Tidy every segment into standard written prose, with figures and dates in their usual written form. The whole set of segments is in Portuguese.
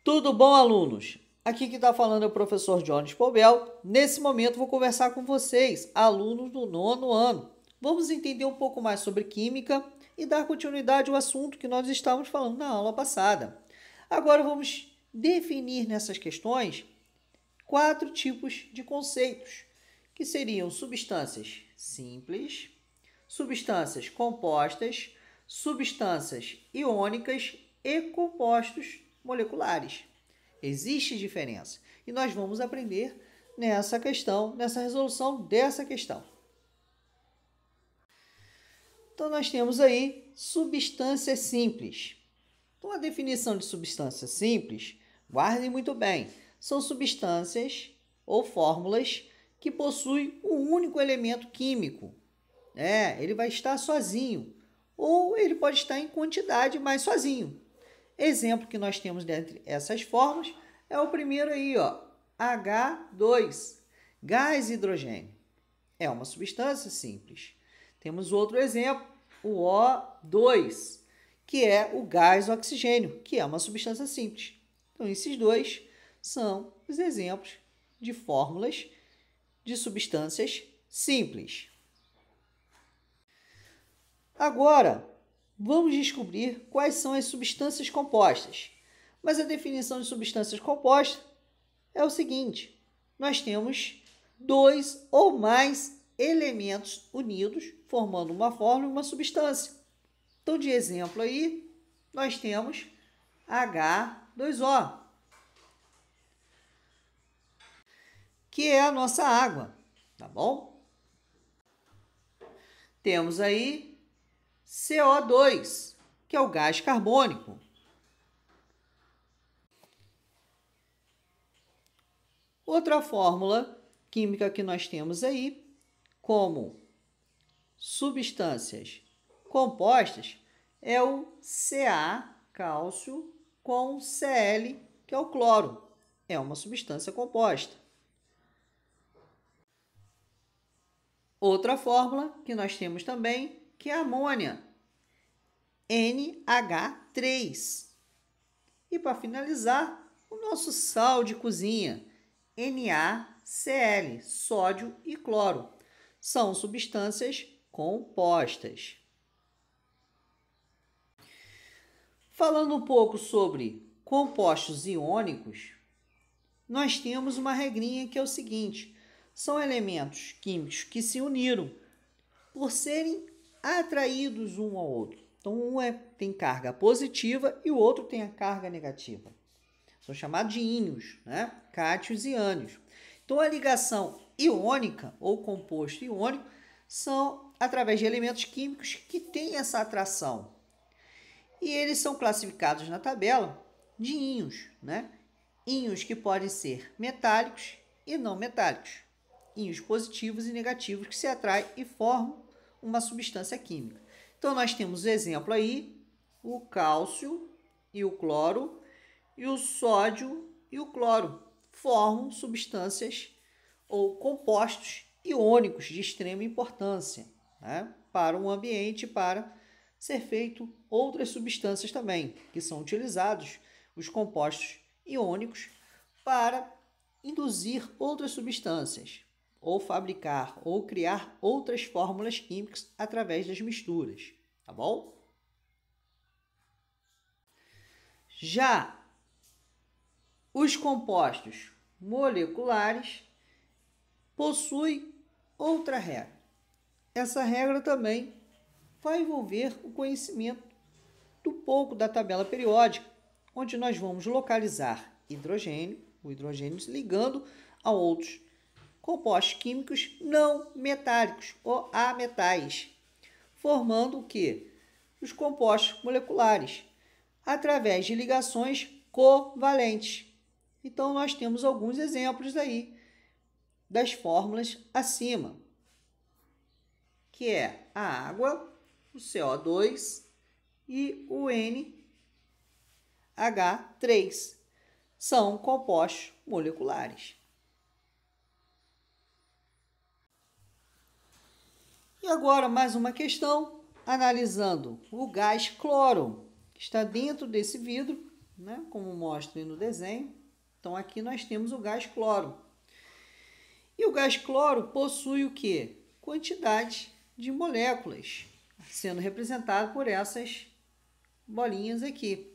Tudo bom, alunos? Aqui que está falando é o professor Jones Pobel. Nesse momento vou conversar com vocês, alunos do 9º ano. Vamos entender um pouco mais sobre química e dar continuidade ao assunto que nós estávamos falando na aula passada. Agora vamos definir nessas questões 4 tipos de conceitos, que seriam substâncias simples, substâncias compostas, substâncias iônicas e compostos moleculares. Existe diferença e nós vamos aprender nessa resolução dessa questão. Então, nós temos aí substâncias simples. Então, a definição de substância simples, guardem muito bem, são substâncias ou fórmulas que possuem um único elemento químico. Ele vai estar sozinho, ou ele pode estar em quantidade, mas sozinho. Exemplo que nós temos dentre essas fórmulas é o primeiro aí, ó, H2, gás hidrogênio. É uma substância simples. Temos outro exemplo, o O2, que é o gás oxigênio, que é uma substância simples. Então, esses dois são os exemplos de fórmulas de substâncias simples. Agora, vamos descobrir quais são as substâncias compostas. Mas a definição de substâncias compostas é o seguinte: nós temos 2 ou mais elementos unidos, formando uma fórmula e uma substância. Então, de exemplo aí, nós temos H2O, que é a nossa água, tá bom? Temos aí CO2, que é o gás carbônico. Outra fórmula química que nós temos aí, como substâncias compostas, é o Ca, cálcio, com Cl, que é o cloro. É uma substância composta. Outra fórmula que nós temos também, que é a amônia, NH3. E para finalizar, o nosso sal de cozinha, NaCl, sódio e cloro. São substâncias compostas. Falando um pouco sobre compostos iônicos, nós temos uma regrinha que é o seguinte: são elementos químicos que se uniram por serem atraídos um ao outro. Então, um tem carga positiva e o outro tem a carga negativa. São chamados de íons, né? Cátions e ânions. Então, a ligação iônica ou composto iônico são através de elementos químicos que têm essa atração. E eles são classificados na tabela de íons, né? Íons que podem ser metálicos e não metálicos. Íons positivos e negativos que se atraem e formam uma substância química. Então, nós temos o exemplo aí, o cálcio e o cloro, e o sódio e o cloro formam substâncias ou compostos iônicos de extrema importância, né, para o ambiente, para ser feito outras substâncias também, que são utilizados os compostos iônicos para induzir outras substâncias, ou fabricar, ou criar outras fórmulas químicas através das misturas, tá bom? Já os compostos moleculares possuem outra regra. Essa regra também vai envolver o conhecimento do pouco da tabela periódica, onde nós vamos localizar hidrogênio, o hidrogênio se ligando a outros compostos químicos não metálicos ou ametais, formando o quê? Os compostos moleculares, através de ligações covalentes. Então, nós temos alguns exemplos aí das fórmulas acima, que é a água, o CO2 e o NH3. São compostos moleculares. E agora, mais uma questão, analisando o gás cloro, que está dentro desse vidro, né? Como mostra aí no desenho. Então, aqui nós temos o gás cloro. E o gás cloro possui o quê? Quantidade de moléculas, sendo representado por essas bolinhas aqui.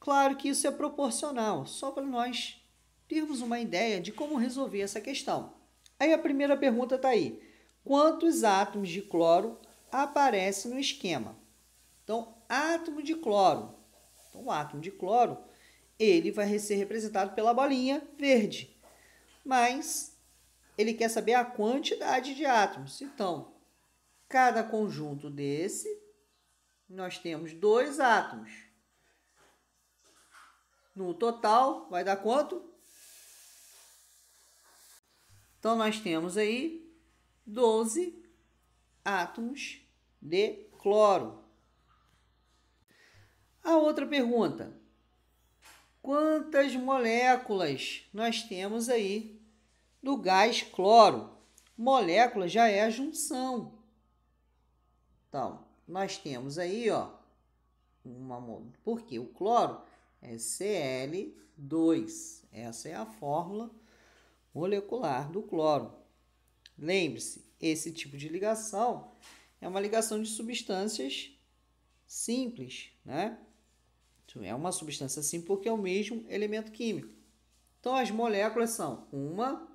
Claro que isso é proporcional, só para nós termos uma ideia de como resolver essa questão. Aí a primeira pergunta está aí. Quantos átomos de cloro aparecem no esquema? Então, átomo de cloro. Então, o átomo de cloro, ele vai ser representado pela bolinha verde. Mas ele quer saber a quantidade de átomos. Então, cada conjunto desse, nós temos 2 átomos. No total, vai dar quanto? Então, nós temos aí 12 átomos de cloro. A outra pergunta. Quantas moléculas nós temos aí do gás cloro? Molécula já é a junção. Então, nós temos aí, ó, porque o cloro é Cl2. Essa é a fórmula molecular do cloro. Lembre-se, esse tipo de ligação é uma ligação de substâncias simples, né? É uma substância simples porque é o mesmo elemento químico. Então, as moléculas são 1,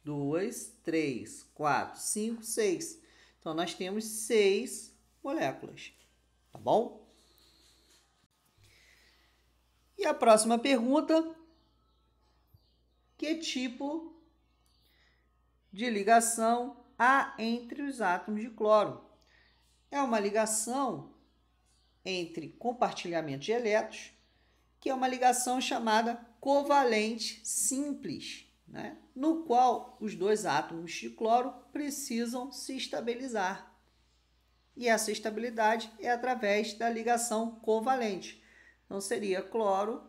2, 3, 4, 5, 6. Então, nós temos 6 moléculas, tá bom? E a próxima pergunta, que tipo de ligação há entre os átomos de cloro? É uma ligação entre compartilhamento de elétrons, que é uma ligação chamada covalente simples, né? No qual os 2 átomos de cloro precisam se estabilizar. E essa estabilidade é através da ligação covalente. Então, seria cloro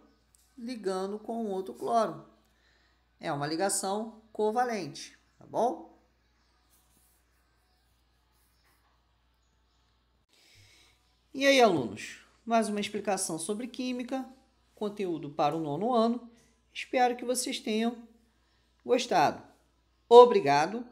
ligando com outro cloro. É uma ligação covalente, tá bom? E aí, alunos? Mais uma explicação sobre química, conteúdo para o 9º ano. Espero que vocês tenham gostado. Obrigado